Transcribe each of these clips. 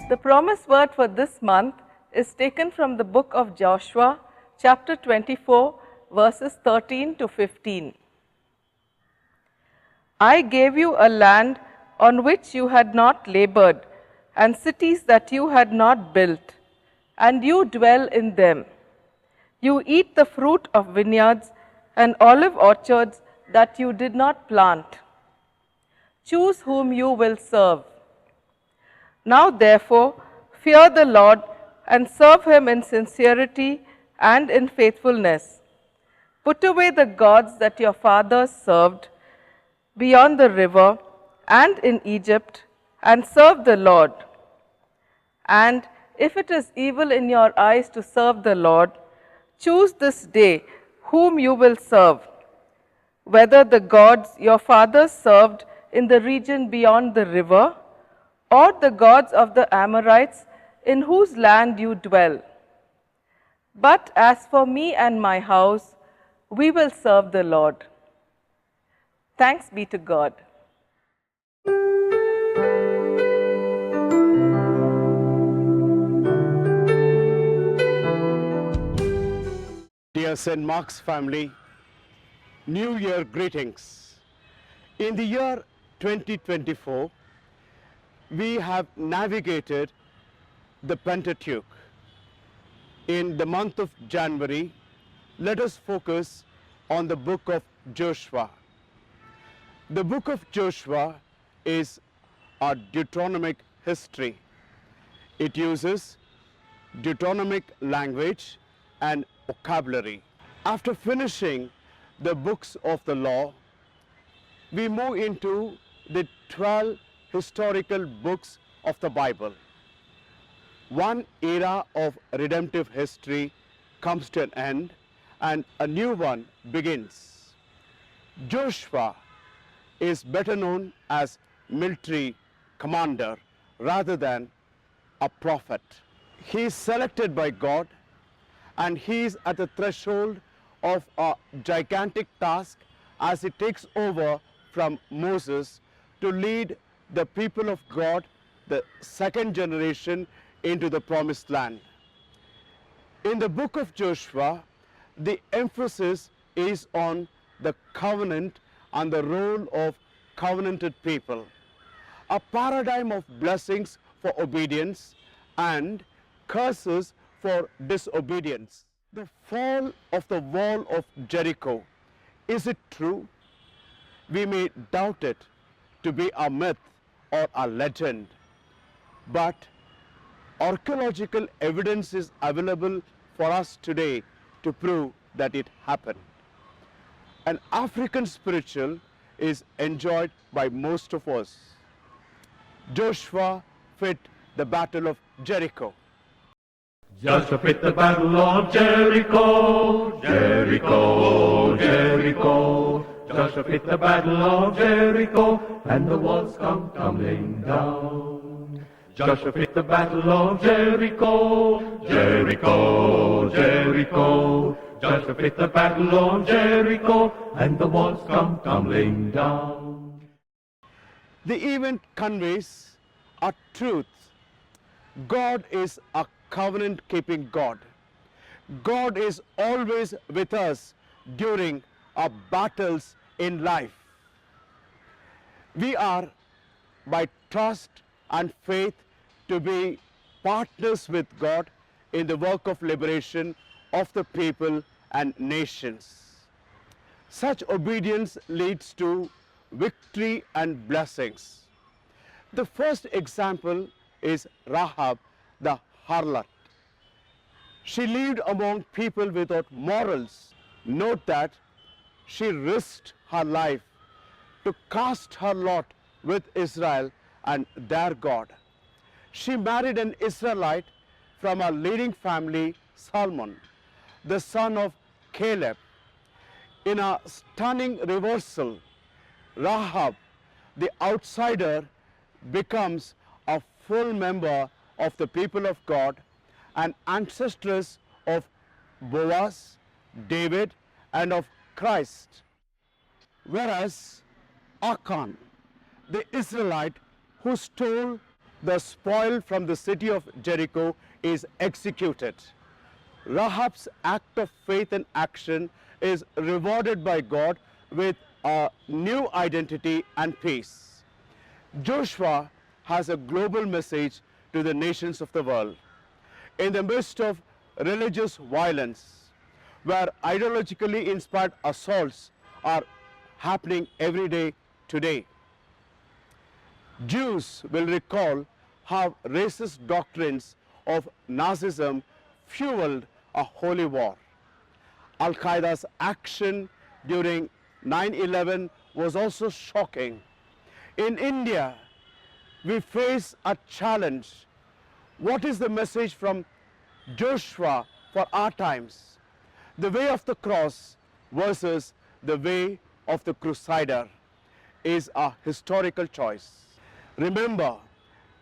The promise word for this month is taken from the book of Joshua, chapter 24, verses 13 to 15. I gave you a land on which you had not labored, and cities that you had not built, and you dwell in them. You eat the fruit of vineyards and olive orchards that you did not plant. Choose whom you will serve. Now therefore, fear the Lord and serve him in sincerity and in faithfulness. Put away the gods that your fathers served beyond the river and in Egypt, and serve the Lord. And if it is evil in your eyes to serve the Lord, choose this day whom you will serve, whether the gods your fathers served in the region beyond the river, or the gods of the Amorites in whose land you dwell. But as for me and my house, we will serve the Lord. Thanks be to God. Dear St. Mark's family, New Year greetings. In the year 2024, we have navigated the Pentateuch. In the month of January, let us focus on the book of Joshua. The book of Joshua is a Deuteronomic history. It uses Deuteronomic language and vocabulary. After finishing the books of the law, we move into the 12 historical books of the Bible. One era of redemptive history comes to an end and a new one begins. Joshua is better known as military commander rather than a prophet. He is selected by God, and he is at the threshold of a gigantic task as he takes over from Moses to lead the people of God, the second generation, into the promised land. In the book of Joshua, the emphasis is on the covenant and the role of covenanted people, a paradigm of blessings for obedience and curses for disobedience. The fall of the wall of Jericho, is it true? We may doubt it to be a myth or a legend, but archaeological evidence is available for us today to prove that it happened. An African spiritual is enjoyed by most of us. Joshua fit the battle of Jericho. Joshua fit the battle of Jericho, Jericho, Jericho. Joshua fit the battle of Jericho, and the walls come tumbling down. Joshua fit the battle of Jericho, Jericho, Jericho. Joshua fit the battle of Jericho, and the walls come tumbling down. The event conveys a truth. God is a covenant-keeping God. God is always with us during our battles in life. We are, by trust and faith, to be partners with God in the work of liberation of the people and nations. Such obedience leads to victory and blessings. The first example is Rahab, the harlot. She lived among people without morals. Note that she risked her life to cast her lot with Israel and their God. She married an Israelite from a leading family, Salmon, the son of Caleb. In a stunning reversal, Rahab, the outsider, becomes a full member of the people of God, an ancestress of Boaz, David, and of Christ. Whereas Achan, the Israelite who stole the spoil from the city of Jericho is executed. Rahab's act of faith and action is rewarded by God with a new identity and peace. Joshua has a global message to the nations of the world. In the midst of religious violence, where ideologically inspired assaults are happening every day today, Jews will recall how racist doctrines of Nazism fueled a holy war. Al-Qaeda's action during 9/11 was also shocking. In India, we face a challenge. What is the message from Joshua for our times? The way of the cross versus the way of the crusader is a historical choice. Remember,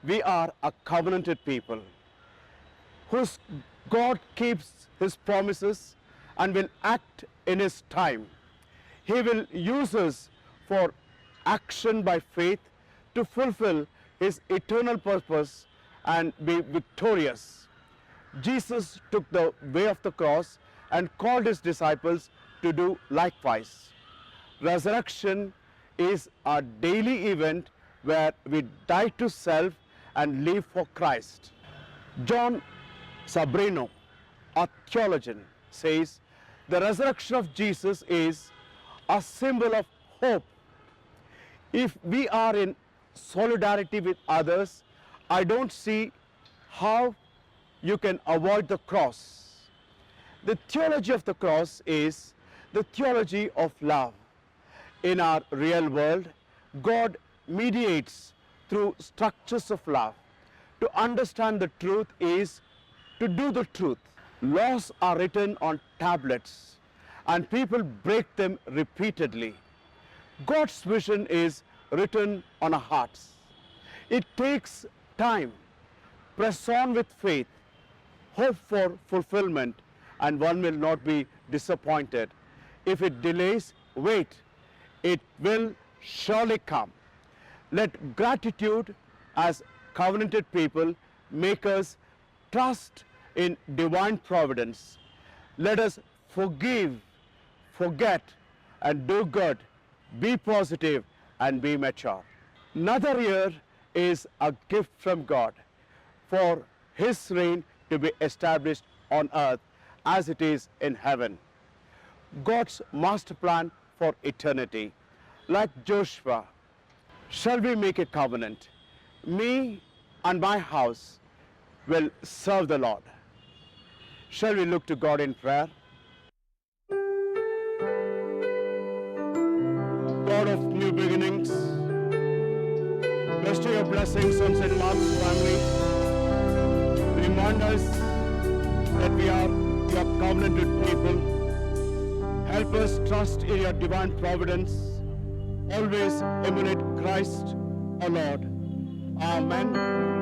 we are a covenanted people whose God keeps his promises and will act in his time. He will use us for action by faith to fulfill his eternal purpose and be victorious. Jesus took the way of the cross and called his disciples to do likewise. Resurrection is a daily event where we die to self and live for Christ. John Sabrino, a theologian, says the resurrection of Jesus is a symbol of hope. If we are in solidarity with others, I don't see how you can avoid the cross. The theology of the cross is the theology of love. In our real world, God mediates through structures of love. To understand the truth is to do the truth. Laws are written on tablets and people break them repeatedly. God's vision is written on our hearts. It takes time. Press on with faith, hope for fulfillment, and one will not be disappointed. If it delays, wait. It will surely come. Let gratitude as covenanted people make us trust in divine providence. Let us forgive, forget, and do good, be positive, and be mature. Another year is a gift from God for his reign to be established on earth as it is in heaven. God's master plan for eternity. Like Joshua, shall we make a covenant? Me and my house will serve the Lord. Shall we look to God in prayer? God of new beginnings, bestow your blessings on St. Mark's family. Remind us that we are your covenanted people. Help us trust in your divine providence. Always emulate Christ, our Lord. Amen.